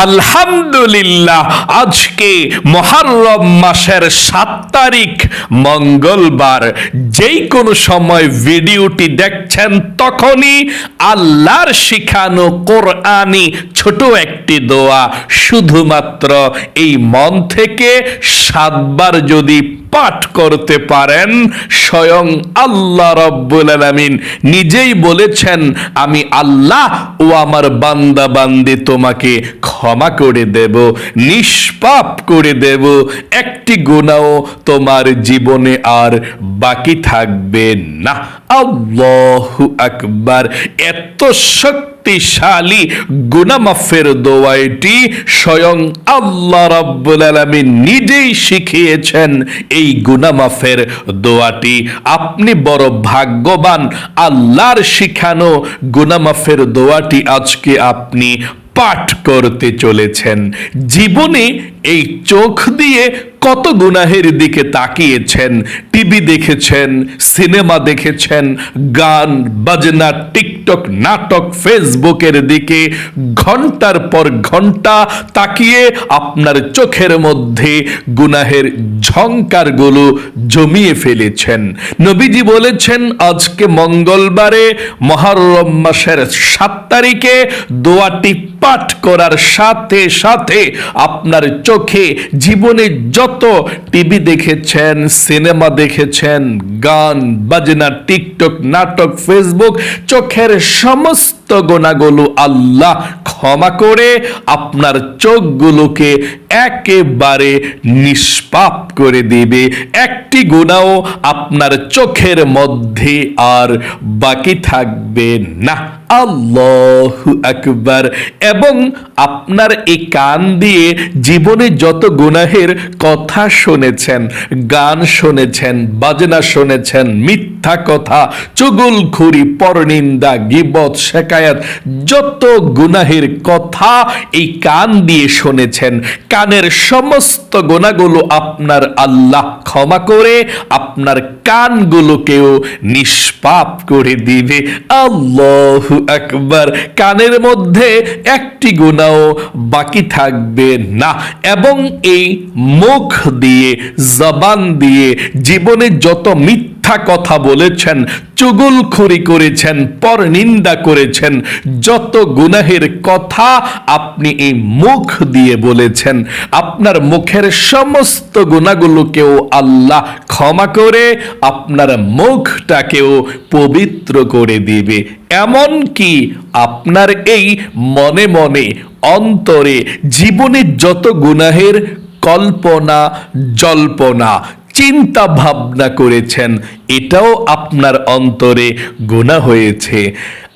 আলহামদুলিল্লাহ, আজকে মুহররম মাসের 7 তারিখ মঙ্গলবার। যেই কোনো সময় ভিডিওটি দেখছেন তখনই আল্লাহর শিখানো কোরআনি ছোট একটি দোয়া শুধুমাত্র এই মন থেকে 7 বার যদি পাঠ করতে পারেন, স্বয়ং আল্লাহ রাব্বুল আলামিন নিজেই বলেছেন, আমি আল্লাহ ও আমার বান্দা বান্দি তোমাকে ক্ষমা করে দেব, নিষ্পাপ করে দেব, একটি গুনাহও তোমার জীবনে আর বাকি থাকবে না। আল্লাহু আকবার। এত শক্তিশালী গুনাহ মাফের দোয়া এটি, স্বয়ং আল্লাহ রাব্বুল আলামিন নিজেই শিখিয়েছেন এই গুনাহ মাফের দোয়াটি। আপনি বড় ভাগ্যবান, আল্লাহর শিখানো গুনাহ মাফের দোয়াটি আজকে আপনি পাঠ করতে চলেছেন। জীবনে এই চোখ দিয়ে কত গুনাহের দিকে তাকিয়েছেন, টিভি দেখেছেন, সিনেমা দেখেছেন, গান বাজনা, টিকটক, নাটক, ফেসবুকের দিকে ঘন্টার পর ঘন্টা তাকিয়ে আপনার চোখের মধ্যে গুনাহের ঝংকারগুলো জমিয়ে ফেলেছেন। নবীজি বলেছেন, আজকে মঙ্গলবারে মুহররম মাসের 7 তারিখে দোয়াটি পাঠ করার সাথে সাথে আপনার চোখে জীবনে যত টিভি দেখেছেন, সিনেমা দেখেছেন, গান বাজনা, টিকটক, নাটক, ফেসবুক, চোখের সমস্ত গুনাহগুলো আল্লাহ ক্ষমা করে আপনার চোখগুলোকে একেবারে নিষ্পাপ করে দিবে। একটি গুনাহও আপনার চোখের মধ্যে আর বাকি থাকবে না। আল্লাহু আকবার। এবং আপনার এই কান দিয়ে জীবনে যত গুনাহের কথা শুনেছেন, গান শুনেছেন, বাজনা শুনেছেন, মিথ্যা কথা, চুগলখুরি, পরনিন্দা, গীবত, শিকায়াত, যত গুনাহের কথা এই কান দিয়ে শুনেছেন, কানের সমস্ত গুনাহগুলো আপনার আল্লাহ ক্ষমা করে আপনার কানগুলোকেও নিষ্পাপ করে দিবে। আল্লাহু আকবার। কানের মধ্যে একটি গুনাহও বাকি থাকবে না। এবং এই মুখ দিয়ে, জবান দিয়ে জীবনে যত মিথ্যা কথা বলেছেন, চুগলখুরি করেছেন, পরনিন্দা করেছেন, যত গুনাহের কথা আপনি এই মুখ দিয়ে বলেছেন, আপনার মুখের সমস্ত গুনাহগুলোকেও আল্লাহ ক্ষমা করে আপনার মুখটাকেও পবিত্র করে দিবে। এমন কি আপনার এই মনে মনে, অন্তরে জীবনে যত গুনাহের কল্পনা জল্পনা চিন্তা ভাবনা করেছেন, এটাও আপনার অন্তরে গুনাহ হয়েছে।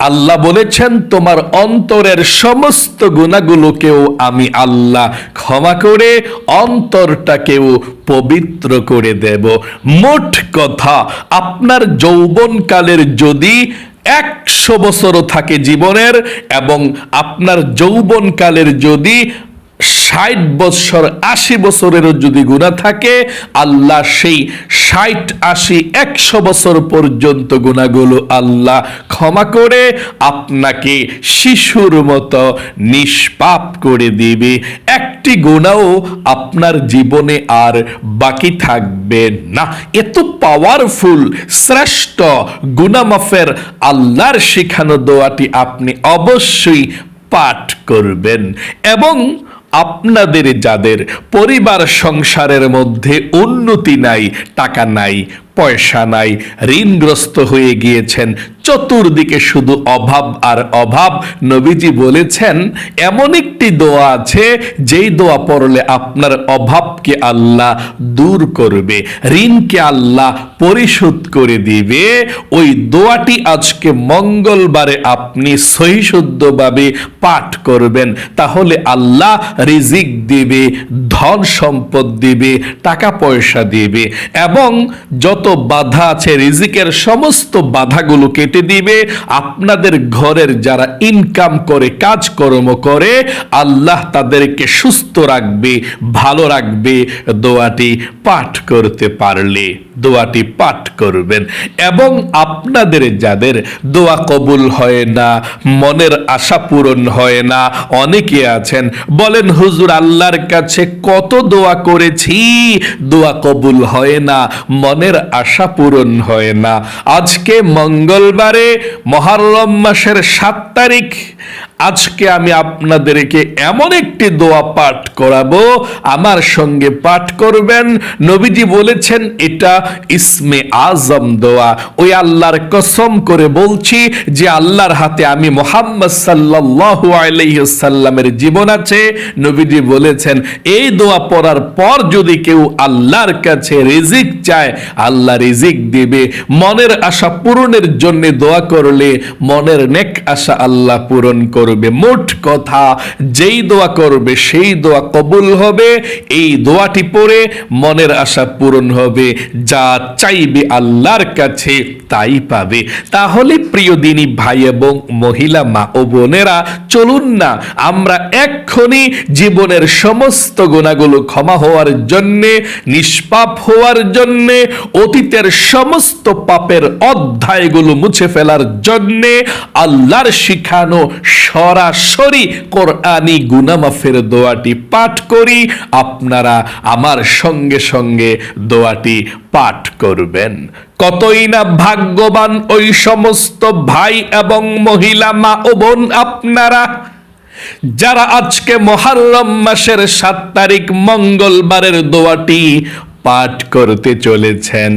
আল্লাহ বলেছেন, তোমার অন্তরের সমস্ত গুনাহগুলোকেও আমি আল্লাহ ক্ষমা করে অন্তরটাকেও পবিত্র করে দেব। মোট কথা, আপনার যৌবনকালের যদি 100 বছরও থাকে জীবনের, এবং আপনার যৌবনকালের যদি 60 বছর 80 বছরেরও যদি গুনাহ থাকে, আল্লাহ সেই 60, 80, 100 বছর পর্যন্ত গুনাহগুলো আল্লাহ ক্ষমা করে আপনাকে শিশুর মতো নিষ্পাপ করে দিবে। একটি গুনাহও আপনার জীবনে আর বাকি থাকবে না। এত পাওয়ারফুল, শ্রেষ্ঠ গুনাহ মাফের আল্লাহর শিখানো দোয়াটি আপনি অবশ্যই পাঠ করবেন। এবং আপনাদের যাদের পরিবার সংসারের মধ্যে উন্নতি নাই, টাকা নাই, পয়সা নাই, ঋণগ্রস্ত হয়ে গিয়েছেন, চতুর্দিকে শুধু অভাব আর অভাব, নবীজি বলেছেন এমন একটি দোয়া আছে যেই দোয়া পড়লে আপনার অভাবকে আল্লাহ দূর করবে, ঋণকে আল্লাহ পরিশোধ করে দিবে। ওই দোয়াটি আজকে মঙ্গলবারে আপনি সহিশুদ্ধভাবে পাঠ করবেন, তাহলে আল্লাহ রিজিক দিবে, ধন সম্পদ দিবে, টাকা পয়সা দিবে, এবং যত বাধা আছে রিজিকের সমস্ত বাধাগুলো কেটে দিবে। আপনাদের ঘরের যারা ইনকাম করে, কাজকর্ম করে, আল্লাহ তাদেরকে সুস্থ রাখবে, ভালো রাখবে দোয়াটি পাঠ করতে পারলে। দোয়াটি পাঠ করবেন। এবং আপনাদের যাদের দোয়া কবুল হয় না, মনের আশা পূরণ হয় না, অনেকে আছেন বলেন হুজুর আল্লাহর কাছে কত দোয়া করেছি, দোয়া কবুল হয় না, মনের আশা পূরণ হয় না। আজকে মঙ্গলবারে মুহররম মাসের 7 তারিখ, আজকে আমি আপনাদেরকে এমন একটি দোয়া পাঠ করাবো, আমার সঙ্গে পাঠ করবেন। নবীজি বলেছেন এটা ইসমে আজম দোয়া। ওই আল্লাহর কসম করে বলছি যে আল্লাহর হাতে আমি মুহাম্মদ সাল্লাল্লাহু আলাইহি ওয়াসাল্লামের জীবন আছে। নবীজি বলেছেন এই দোয়া পড়ার পর যদি কেউ আল্লাহর কাছে রিজিক চায়, আল্লাহ রিজিক দিবে। মনের আশা পূরণের জন্য দোয়া করলে মনের নেক আশা আল্লাহ পূরণ করবে। মোট কথা, যেই দোয়া করবে সেই দোয়া কবুল হবে। এই দোয়াটি পড়ে মনের আশা পূরণ হবে, যা চাইবে আল্লাহর কাছে তাই পাবে। তাহলে প্রিয় দিনী ভাই এবং মহিলা মা ও বোনেরা, চলুন না আমরা এক্ষুনি জীবনের সমস্ত গুনাহগুলো ক্ষমা হওয়ার জন্যে, নিষ্পাপ হওয়ার জন্যে, অতীতের সমস্ত পাপের অধ্যায়গুলো মুছে ফেলার জন্যে আল্লাহর শিখানো সরাসরি কোরআনি গুনাহ মাফের দোয়াটি পাঠ করি। আপনারা আমার সঙ্গে সঙ্গে দোয়াটি পাঠ করবেন। কতই না ভাগ্যবান ওই সমস্ত ভাই এবং মহিলা মা ও বোন আপনারা, যারা আজকে মুহররম মাসের 7 তারিখ মঙ্গলবারের দোয়াটি পাঠ করতে চলেছেন।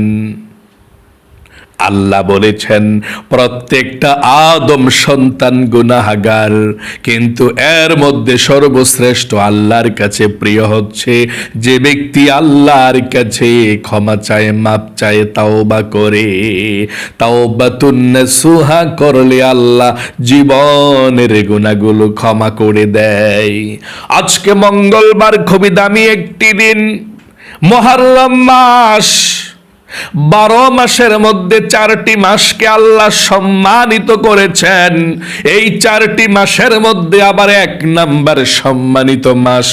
আল্লাহ বলেছেন প্রত্যেকটা আদম সন্তান গুনাহগার, কিন্তু এর মধ্যে সর্বশ্রেষ্ঠ আল্লাহর কাছে প্রিয় হচ্ছে যে ব্যক্তি আল্লাহর কাছে ক্ষমা চায়, মাপ চায়, তাওবা করে। তাওবাতুন নাসুহা করলে আল্লাহ জীবনের গুনাহগুলো ক্ষমা করে দেয়। আজকে মঙ্গলবার খুবই দামি একটি দিন, মুহররম মাস। 12 মাসের মধ্যে 4টি মাসকে আল্লাহ সম্মানিত করেছেন। এই 4টি মাসের মধ্যে আবার 1 নাম্বার সম্মানিত মাস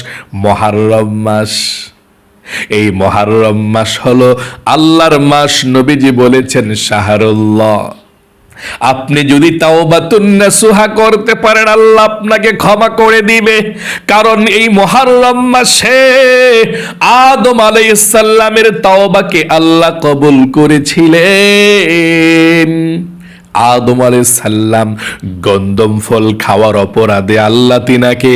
মুহররম মাস। এই মুহররম মাস হলো আল্লাহর মাস। নবীজি বলেছেন শাহরুল্লাহ। আপনি যদি তাওবাতুন নাসুহা করতে পারেন, আল্লাহ আপনাকে ক্ষমা করে দিবে। কারণ এই মুহররম মাসে আদম আলাইহিস সালামের তাওবাকে আল্লাহ কবুল করেছিলেন। আদম আলাইহিস সালাম গন্ধম ফল খাওয়ার অপরাধে আল্লাহ তিনাকে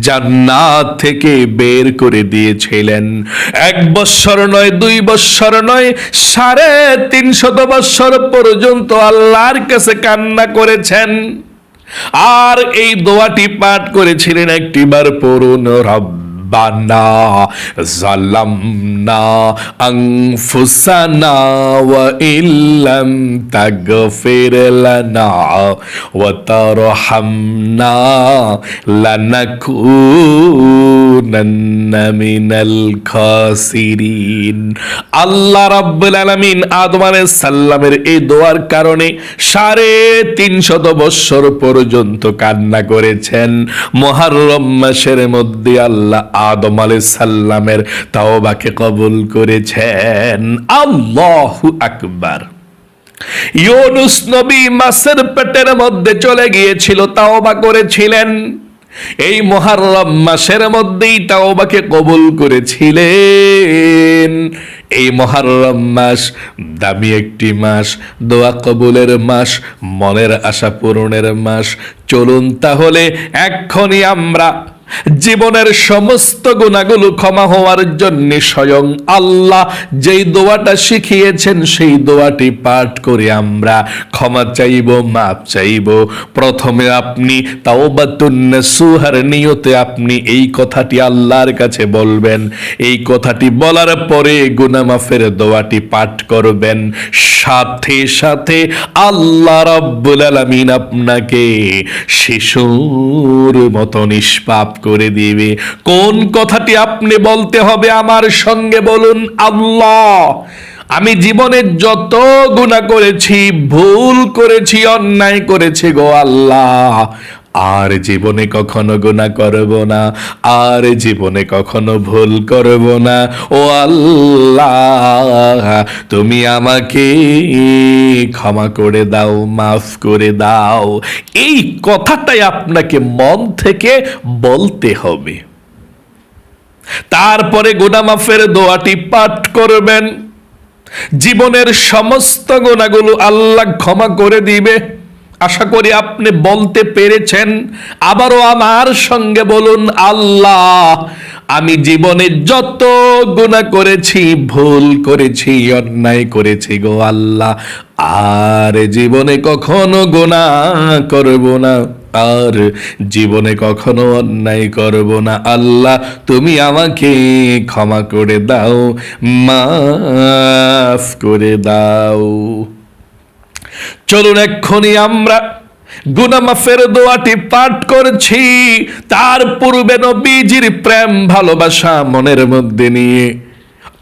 জান্নাত থেকে বের করে দিয়েছিলেন। 1 বৎসর নয়, 2 বৎসর নয়, 350 বৎসর পর্যন্ত আল্লাহর কাছে কান্না করেছেন। আর এই দোয়াটি পাঠ করেছিলেন। একটিবার পড়ুন, রব্বানা যালামনা আনফুসানা ওয়া ইল্লাম তাগফির লানা ওয়া তারহামনা লানাকুনান্না মিনাল খাসিরিন। আল্লাহ রাব্বুল আলামিন আদম আলাইহিস সালামের এই দোয়ার কারণে 350 বৎসর পর্যন্ত কান্না করেছেন। মুহররম মাসের মধ্যে আল্লাহ আদম আলাইহিস সালামের তাওবাকে কবুল করেছেন। আল্লাহু আকবার। ইউনুস নবী মাছের পেটের মধ্যে চলে গিয়েছিল, তাওবা করেছিলেন। এই মুহররম মাসের মধ্যেই তাওবাকে কবুল করেছিলেন। এই মুহররম মাস দামি একটি মাস, দোয়া কবুলের মাস, মনের আশা পূরণের মাস। চলুন তাহলে এক্ষুনি আমরা জীবনের সমস্ত গুনাহগুলো ক্ষমা হওয়ার জন্য স্বয়ং আল্লাহ যেই দোয়াটা শিখিয়েছেন সেই দোয়াটি পাঠ করে আমরা ক্ষমা চাইব, মাপ চাইব। প্রথমে আপনি তাওবাতুন নাসুহার নিয়তে আপনি এই কথাটি আল্লাহর কাছে বলবেন। এই কথাটি বলার পরে গুনাহ মাফের দোয়াটি পাঠ করবেন। সাথে সাথে আল্লাহ রাব্বুল আলামিন আপনাকে শিশুর মতো নিষ্পাপ করে দিবে। কোন কথাটি আপনি বলতে হবে? আমার সঙ্গে বলুন, আল্লাহ আমি জীবনে যত গুনাহ করেছি, ভুল করেছি, অন্যায় করেছি গো আল্লাহ, আর জীবনে কখনো গুনাহ করব না, আর জীবনে কখনো ভুল করব না। ও আল্লাহ, তুমি আমাকে ক্ষমা করে দাও, মাফ করে দাও। এই কথাটাই আপনাকে মন থেকে বলতে হবে। তারপরে গুনাহ মাফের দোয়াটি পাঠ করবেন। জীবনের সমস্ত গুনাহগুলো আল্লাহ ক্ষমা করে দিবে। আশা করি আপনি বলতে পেরেছেন। আবারও আমার সঙ্গে বলুন, আল্লাহ, আমি জীবনে যত গুনাহ করেছি, ভুল করেছি, অন্যায় করেছি গো আল্লাহ, আর জীবনে কখনো গুনাহ করব না, আর জীবনে কখনো অন্যায় করব না। আল্লাহ, তুমি আমাকে ক্ষমা করে দাও, মাফ করে দাও। চলুন এক্ষুনি আমরা গুনাহ মাফের দোয়াটি পাঠ করছি। তার পূর্বে নবীজির প্রেম ভালোবাসা মনের মধ্যে নিয়ে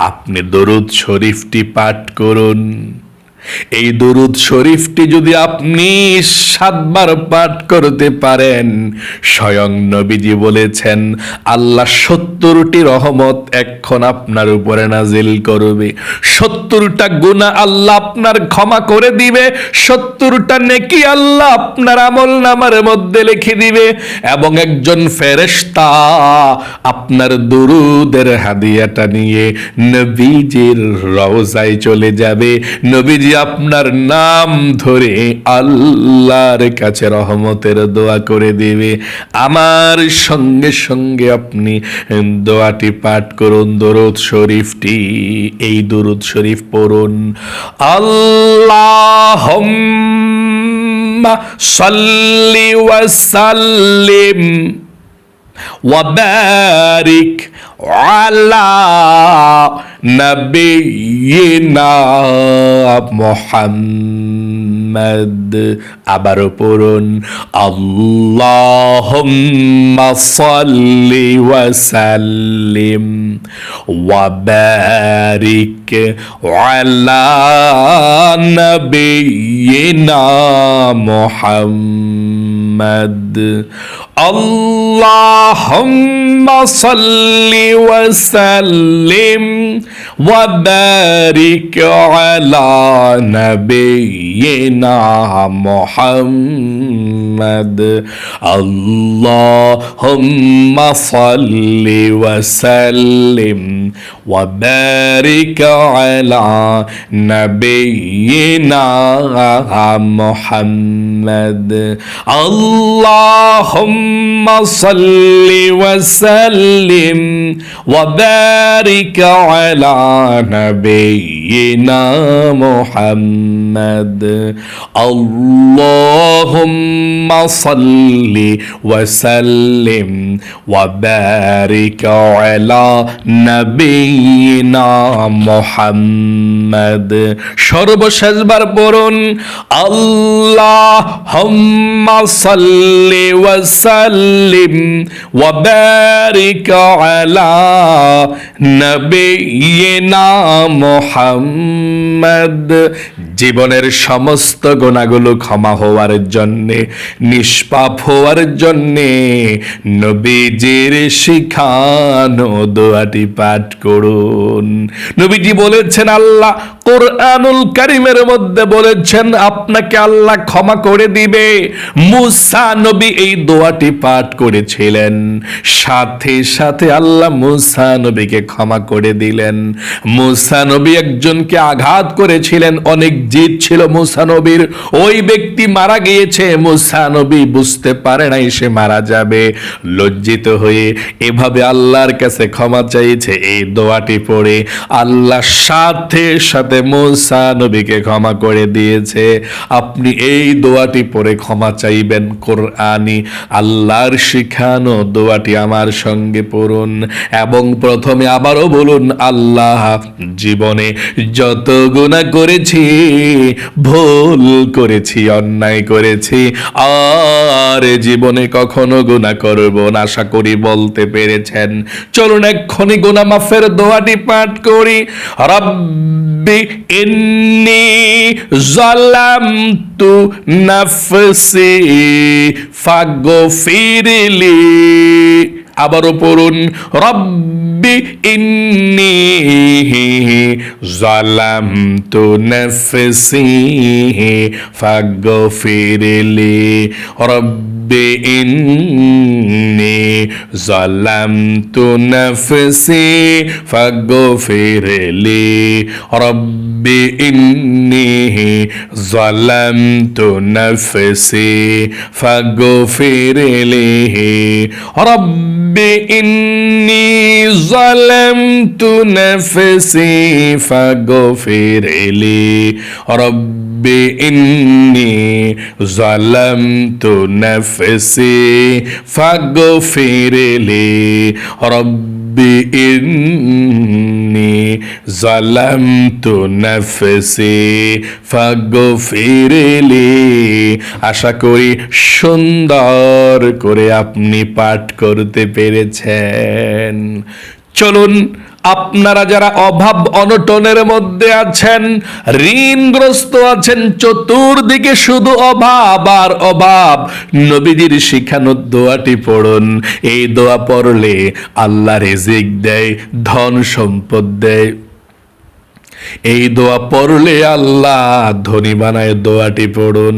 আপনি দরুদ শরীফটি পাঠ করুন। এই দরুদ শরীফটি যদি আপনি 7 বার পাঠ করতে পারেন, স্বয়ং নবীজি বলেছেন আল্লাহ 70টি রহমত এখন আপনার উপরে নাজিল করবে। 70টা গুনাহ আল্লাহ আপনার ক্ষমা করে দিবে, 70টা নেকি আল্লাহ আপনার আমলনামার মধ্যে লিখে দিবে, এবং একজন ফেরেশতা আপনার দরুদের হাদিয়াটা নিয়ে নবীজির রওজায় চলে যাবে। নবীজি আপনার নাম ধরে আল্লাহর কাছে রহমতের দোয়া করে দিবে। আমার সঙ্গে সঙ্গে আপনি দোয়াটি পাঠ করুন, দরুদ শরীফটি। এই দরুদ শরীফ পড়ুন, আল্লাহুম্মা সাল্লি ওয়া সাল্লিম ওয়া বারিক আলা নবিয়িনা মুহাম্মদ। আবারও পড়ুন, আল্লাহুম্মা সাল্লি ওয়া সাল্লিম ওয়া বারিক আলা নবিয়িনা মুহাম্মদ। আল্লাহুম্মা সাল্লি ওয়া সাল্লিম ওয়া বারিক আলা নবিয়িনা মুহাম্মদ। আল্লাহুম্মা সাল্লি ওয়া সাল্লিম ওয়া বারিক আলা নবিয়িনা মুহাম্মদ। আল্লাহুম্মা সাল্লি ওয়া সাল্লিম ওয়া বারিক আলা নবিয়িনা মুহাম্মদ। আল্লাহুম্মা সাল্লি ওয়া সাল্লিম ওয়া বারিক আলা নবিয়িনা মুহাম্মদ। সর্বশেষবার পড়ুন, আল্লাহুম্মা সাল্লি ওয়া সাল্লিম ওয়া বারিক আলা নবিয়িনা মুহাম্মদ। জীবনের সমস্ত গুনাহগুলো ক্ষমা হওয়ার জন্যে, নিষ্পাপ হওয়ার জন্যে নবীজির শিখানো দোয়াটি পাঠ করুন। নবীজি বলেছেন, আল্লাহ কোরআনুল কারীমের মধ্যে বলেছেন আপনাকে আল্লাহ ক্ষমা করে দিবে। মুসা নবী এই দোয়াটি পাঠ করেছিলেন, সাথে সাথে আল্লাহ মুসা নবীকে ক্ষমা করে দিলেন। মুসা নবী একজনকে আঘাত করেছিলেন, অনেক জিদ ছিল মুসা নবীর, ওই ব্যক্তি মারা গিয়েছে। মুসা নবী বুঝতে পারে নাই সে মারা যাবে, লজ্জিত হয়ে এভাবে আল্লাহর কাছে ক্ষমা চাইছে। এই দোয়াটি পড়ে আল্লাহ সাথে সাথে মুসা নবীকে ক্ষমা করে দিয়েছে। আপনি এই দোয়াটি পড়ে ক্ষমা চাইবেন। কোরআনি আল্লাহর শিখানো দোয়াটি আমার সঙ্গে পড়ুন এবং প্রথমে আবারও বলুন, আল্লাহ, জীবনে যত গুনাহ করেছি, ভুল করেছি, অন্যায় করেছি, আর জীবনে কখনো গুনাহ করব না। আশা করি বলতে পেরেছেন। চলুন এক্ষুনি গুনাহ মাফের দোয়াটি পাঠ করি। রব্বি ইন্নী যালামতু নাফসি ফাগফিরলি। আবারও পড়ুন, রব্বি ইন্নী যালামতু নাফসি ফাগফিরলি। রব্বি ইন্নী যালামতু নাফসি ফাগফিরলি। রব্বি ইন্নী যালামতু নাফসি ফাগফিরলি। রব্বি ইন্নী যালামতু নাফসি ফাগফিরলি। রব্বি ইন্নী যালামতু নাফসি ফাগফিরলি। রব্বি ইন্নী যালামতু নাফসি ফাগফিরলি। আশা করি সুন্দর করে আপনি পাঠ করতে পেরেছেন। চলুন, আপনারা যারা অভাব অনটনের মধ্যে আছেন, ঋণগ্রস্ত আছেন, চতুর্দিকে শুধু অভাব আর অভাব, নবীজির শিখানো দোয়াটি পড়ুন। এই দোয়া পড়লে আল্লাহ রিজিক দেয়, ধন সম্পদ দেয়। এই দোয়া পড়লে আল্লাহ ধনী বানায়। দোয়াটি পড়ুন,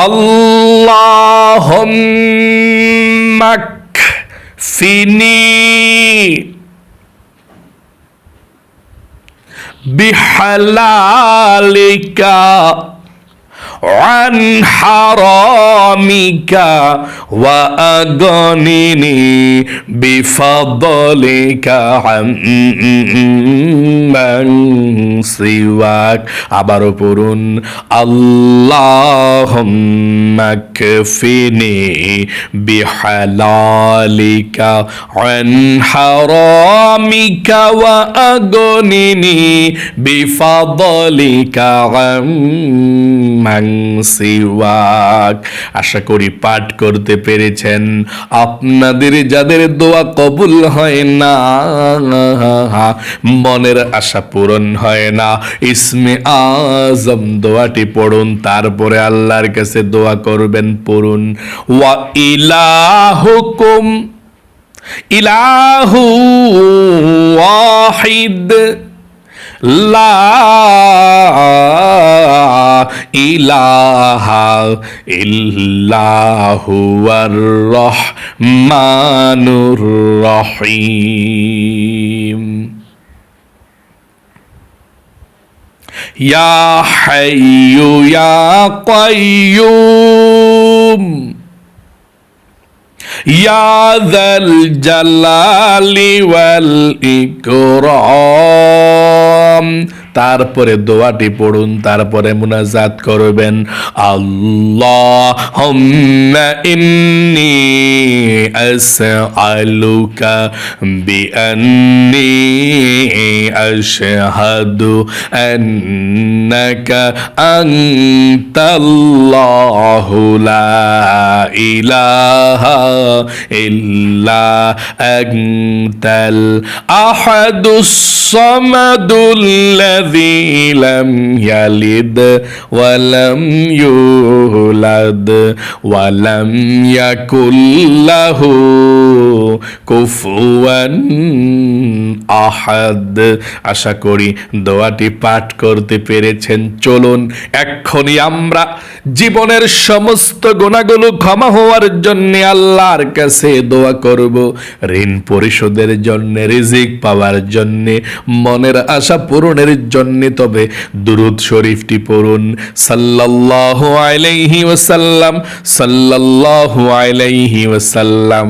আল্লাহুম্মা কফিনি বিহালালিকা আন হারামিকা ওয়া আগনিনি বিফাদলিকা আম্মান সিওয়াক। আবারও পড়ুন, আল্লাহুম্মা কফিনি বিহালালিকা আন হারামিকা ওয়া আগনিনি বিফাদলিকা আম্মান সিওয়াক। আশা করি পাঠ করতে পেরেছেন। আপনাদের যাদের দোয়া কবুল হয় না, মনের আশা পূরণ হয় না, ইসমে আজম দোয়াটি পড়ুন, তারপরে আল্লাহর কাছে দোয়া করবেন। পড়ুন, ওয়া ইলাহুকুম ইলাহু ওয়াহিদ লা ইলাহা ইল্লাহু আর রহমানুর রহিম। ইয়া হাইয়ু ইয়া কাইয়ুম ইয়া যাল জালালি ওয়াল ইকরাম। তারপরে দোয়াটি পড়ুন, তারপরে মুনাজাত করবেন, আল্লাহুম্মা ইন্নী আসআলুকা বিআন্নী আশহাদু আন্নাকা আনতাল্লাহু লা ইলাহা ইল্লা আনতাল আহাদুস সামাদুল্লাযী লাম ইয়ালিদ ওয়া লাম ইউলাদ ওয়া লাম ইয়াকুল লাহু কুফুয়ান আহাদ। আশা করি দোয়াটি পাঠ করতে পেরেছেন। চলুন এক্ষুনি আমরা জীবনের সমস্ত গুনাহগুলো ক্ষমা হওয়ার জন্য আল্লাহর কাছে দোয়া করব, ঋণ পরিশোধের জন্য, রিজিক পাওয়ার জন্য, মনের আশা পূরণের জন্য। তবে দুরূদ শরীফটি পড়ুন, সাল্লাল্লাহু আলাইহি ওয়াসাল্লাম, সাল্লাল্লাহু আলাইহি ওয়াসাল্লাম।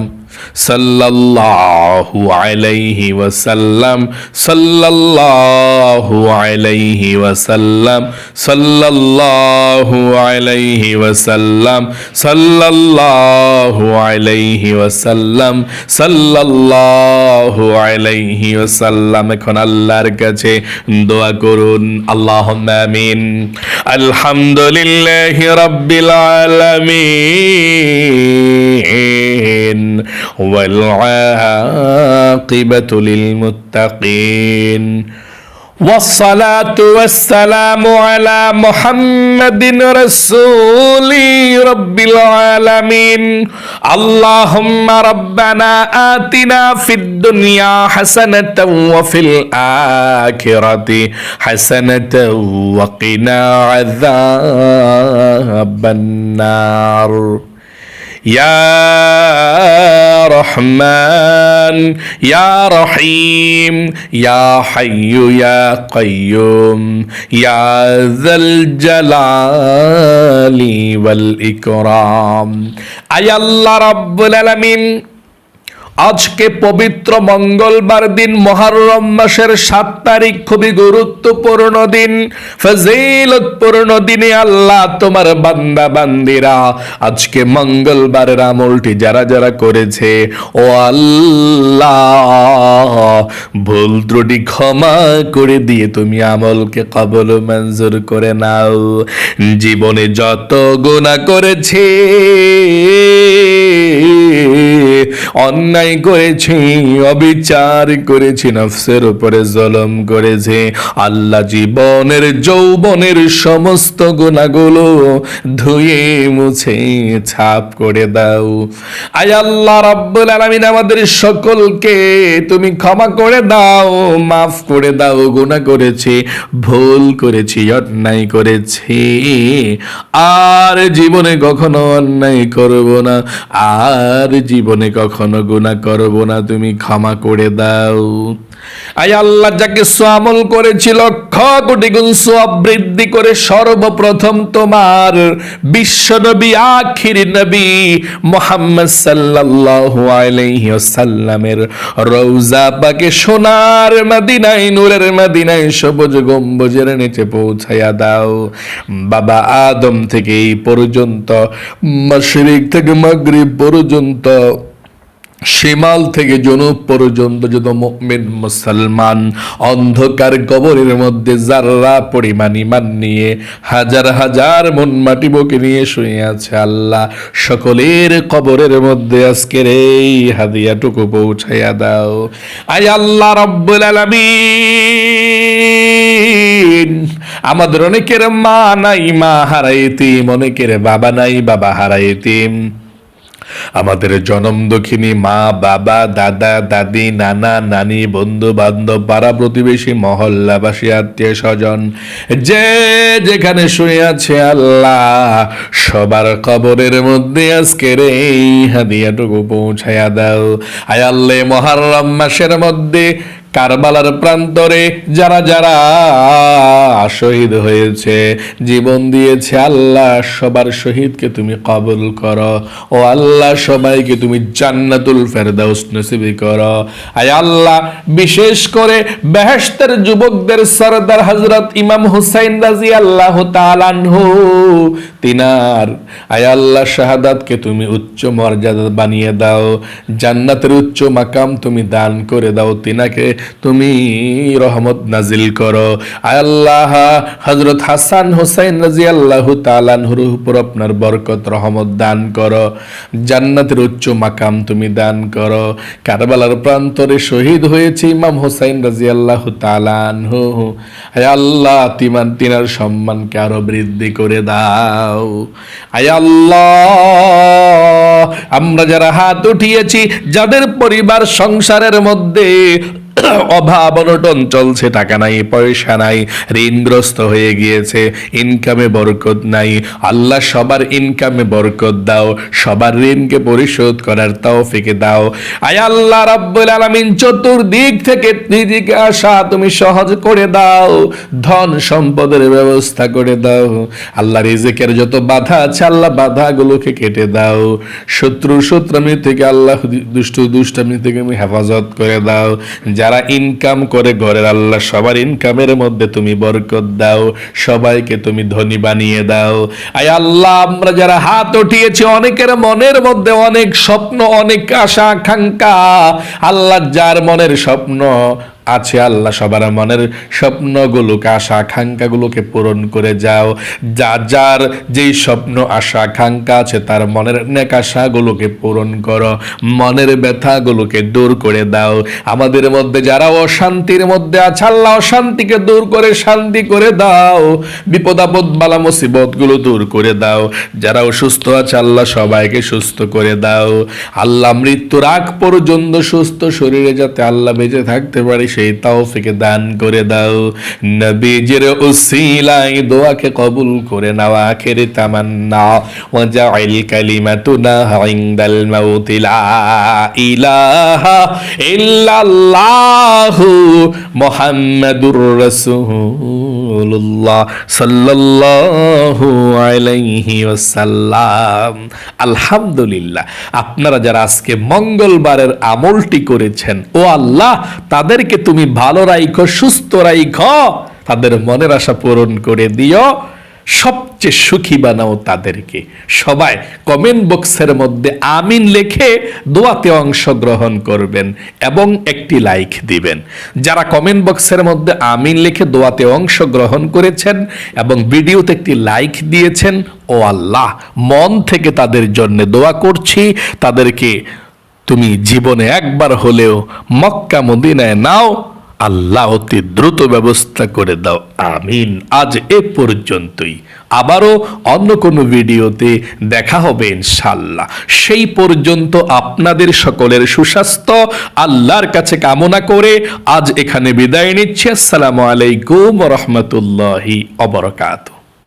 সাল্লাল্লাহু আলাইহি ওয়াসাল্লাম, সাল্লাল্লাহু আলাইহি ওয়াসাল্লাম, সাল্লাল্লাহু আলাইহি ওয়াসাল্লাম, সাল্লাল্লাহু আলাইহি ওয়াসাল্লাম, সাল্লাল্লাহু আলাইহি ওয়াসাল্লাম। এখন আল্লাহর কাছে দোয়া করুন, আল্লাহুম্মা আমিন। আলহামদুলিল্লাহি রাব্বিল আলামিন ওয়াল আকিবাতু লিল মুত্তাকিন। والصلاة والسلام على محمد رسول رب العالمين. اللهم ربنا آتنا في الدنيا حسنة وفي الآخرة حسنة وقنا عذاب النار. يا رحمن يا رحيم يا حي يا قيوم يا ذا الجلال والإكرام. আয় আল্লাহ রাব্বুল আলামিন, আজকে পবিত্র মঙ্গলবার দিন, মুহররম মাসের 7 তারিখ, খুবই গুরুত্বপূর্ণ দিন, ফজিলতপূর্ণ দিনে আল্লাহ তোমার বান্দা বান্দিরা আজকে মঙ্গলবারের আমলটি যারা যারা করেছে, ও আল্লাহ ভুল ত্রুটি ক্ষমা করে দিয়ে তুমি আমলকে কবুল মঞ্জুর করে নাও। জীবনে যত গুনাহ করেছে, অন্যায় করেছি, অবিচার করেছি, নফসের উপরে জুলুম করেছি, আল্লাহ জীবনের যৌবনের সমস্ত গুনাহগুলো ধুয়ে মুছে ছাপ করে দাও। আয় আল্লাহ রাব্বুল আলামিন, আমাদের সকলকে তুমি ক্ষমা করে দাও, মাফ করে দাও। গুনাহ করেছি, ভুল করেছি, অন্যায় করেছি, আর জীবনে কখনো অন্যায় করব না, আর জীবনে কখনো গুনাহ করব না, তুমি ক্ষমা করে দাও। আয় আল্লাহ, যাকে আমল করেছি লক্ষ কোটি গুণ সওয়াব বৃদ্ধি করে সর্বপ্রথম তোমার বিশ্ব নবী, আখিরি নবী মুহাম্মদ সাল্লাল্লাহু আলাইহি ওয়াসাল্লামের রওজা পাকে সোনার মদিনায়, নূরের মদিনায়, সবুজ গম্বুজের নিচে পৌঁছায়া দাও। বাবা আদম থেকে এই পর্যন্ত, মাশরিক থেকে মাগরিব পর্যন্ত, শিমাল থেকে জনুব পর্যন্ত যত মুমিন মুসলমান অন্ধকার কবরের মধ্যে যারা পরিমাণ ঈমান নিয়ে হাজার হাজার মন মাটি বুকে নিয়ে শুয়ে আছে, আল্লাহ সকলের কবরের মধ্যে আজকের এই হাদিয়াটুকু পৌঁছাইয়া দাও। আয় আল্লাহ রাব্বুল আলামিন, আমাদের অনেকের মা নাই, মা হারাইতিম, অনেকের বাবা নাই, বাবা হারাইতিম। আমাদের জনম দক্ষিণী মা, বাবা, দাদা, দাদি, নানা, নানি, বন্ধু বান্ধব, পাড়া প্রতিবেশী, মহল্লাবাসী, আত্মীয় স্বজন যে যেখানে শুয়ে আছে, আল্লাহ সবার কবরের মধ্যে আজকের এই হাদিয়াটুকু পৌঁছায়া দাও। আয় আল্লাহ, মুহররম মাসের মধ্যে কারবালার প্রান্তরে যারা যারা শহীদ হয়েছে, জীবন দিয়েছে, আল্লাহ সবার শহীদকে তুমি কবুল করো। ও আল্লাহ, সবাইকে তুমি জান্নাতুল ফেরদাউস নসিব করো। আয় আল্লাহ, বিশেষ করে বেহেশতের যুবকদের সরদার হযরত ইমাম হুসাইন রাদিয়াল্লাহু তাআলা আনহু, তিনার আয় আল্লাহ শাহাদাতকে তুমি উচ্চ মর্যাদা বানিয়ে দাও, জান্নাতের উচ্চ মাকাম তুমি দান করে দাও, তিনাকে তুমি রহমত নাজিল করো। আয় আল্লাহ, হযরত হাসান হুসাইন রাদিয়াল্লাহু তাআলা আনহুর উপর আপনার বরকত রহমত দান করো, জান্নাতের উচ্চ মাকাম তুমি দান করো। কারবালার প্রান্তরে শহীদ হয়েছে ইমাম হুসাইন রাদিয়াল্লাহু তাআলা আনহু, আয় আল্লাহ তিনার সম্মানকে আরো বৃদ্ধি করে দাও। আয় আল্লাহ, আমরা যারা হাত উঠিয়েছি, যাদের পরিবার সংসারের মধ্যে অভাব অনটন চলছে, টাকা নাই, পয়সা নাই, ঋণগ্রস্ত হয়ে গিয়েছে, ইনকামে বরকত নাই। আল্লাহ সবার ইনকামে বরকত দাও, সবার ঋণকে পরিশোধ করার তৌফিক দাও। আয় আল্লাহ রাব্বুল আলামিন, চতুর্দিক থেকে রিজিকে আসা তুমি সহজ করে দাও, ধন সম্পদের ব্যবস্থা করে দাও। আল্লাহ রিজিকের যত বাধা আছে আল্লাহ বাধাগুলোকে কেটে দাও। শত্রু শত্রুমি থেকে আল্লাহ দুষ্টামি থেকে তুমি হেফাজত করে দাও। যারা ইনকাম করে ঘরের আল্লাহ সবার ইনকামের মধ্যে তুমি বরকত দাও, সবাইকে তুমি ধনী বানিয়ে দাও। আয় আল্লাহ, আমরা যারা হাত উঠিয়েছি অনেকের মনের মধ্যে অনেক স্বপ্ন, অনেক আশা আকাঙ্ক্ষা। আল্লাহ যার মনের স্বপ্ন আছে আল্লাহ সবার মনের স্বপ্নগুলোকে, আশা আকাঙ্ক্ষাগুলোকে পূরণ করে যাও। যার যেই স্বপ্ন আশা আকাঙ্ক্ষা আছে তার মনের নেক আশাগুলোকে পূরণ করো, মনের ব্যথাগুলোকে দূর করে দাও। আমাদের মধ্যে যারা অশান্তির মধ্যে আছে আল্লাহ অশান্তিকে দূর করে শান্তি করে দাও, বিপদ আপদ বালা মুসিবতগুলো দূর করে দাও। যারা অসুস্থ আছে আল্লাহ সবাইকে সুস্থ করে দাও। আল্লাহ মৃত্যুর আগ পর্যন্ত সুস্থ শরীরে যাতে আল্লাহ বেঁচে থাকতে পারি সেই তৌফিক দান করে দাও। নবীজির উসিলায় দোয়াকে কবুল করে নাও। আখিরি তামান্না ওয়াজআল কালিমাতুনা ইনদাল মাউত লা ইলাহা ইল্লাল্লাহু মুহাম্মাদুর রাসূলুল্লাহ সাল্লাল্লাহু আলাইহি ওয়াসাল্লাম। আলহামদুলিল্লাহ, আপনারা যারা আজকে মঙ্গলবারের আমলটি করেছেন, ও আল্লাহ তাদেরকে তুমি ভালো রাখো, সুস্থ রাখো, তাদের মনের আশা পূরণ করে দিও, সবচেয়ে সুখী বানাও তাদেরকে। সবাই কমেন্ট বক্সের মধ্যে আমিন লিখে দোয়াতে অংশগ্রহণ করবেন এবং একটি লাইক দিবেন। যারা কমেন্ট বক্সের মধ্যে আমিন লিখে দোয়াতে অংশগ্রহণ করেছেন এবং ভিডিওতে একটি লাইক দিয়েছেন, ও আল্লাহ মন থেকে তাদের জন্য দোয়া করছি, তাদেরকে তুমি জীবনে একবার হলেও মক্কা মদিনায় নাও, আল্লাহ অতি দ্রুত ব্যবস্থা করে দাও। আমিন। আজ এ পর্যন্তই, আবারও অন্য কোনো ভিডিওতে দেখা হবে ইনশাআল্লাহ। সেই পর্যন্ত আপনাদের সকলের সুস্বাস্থ্য আল্লাহর কাছে কামনা করে আজ এখানে বিদায় নিচ্ছি। আসসালামু আলাইকুম ওয়া রাহমাতুল্লাহি ওয়া বারাকাতুহু।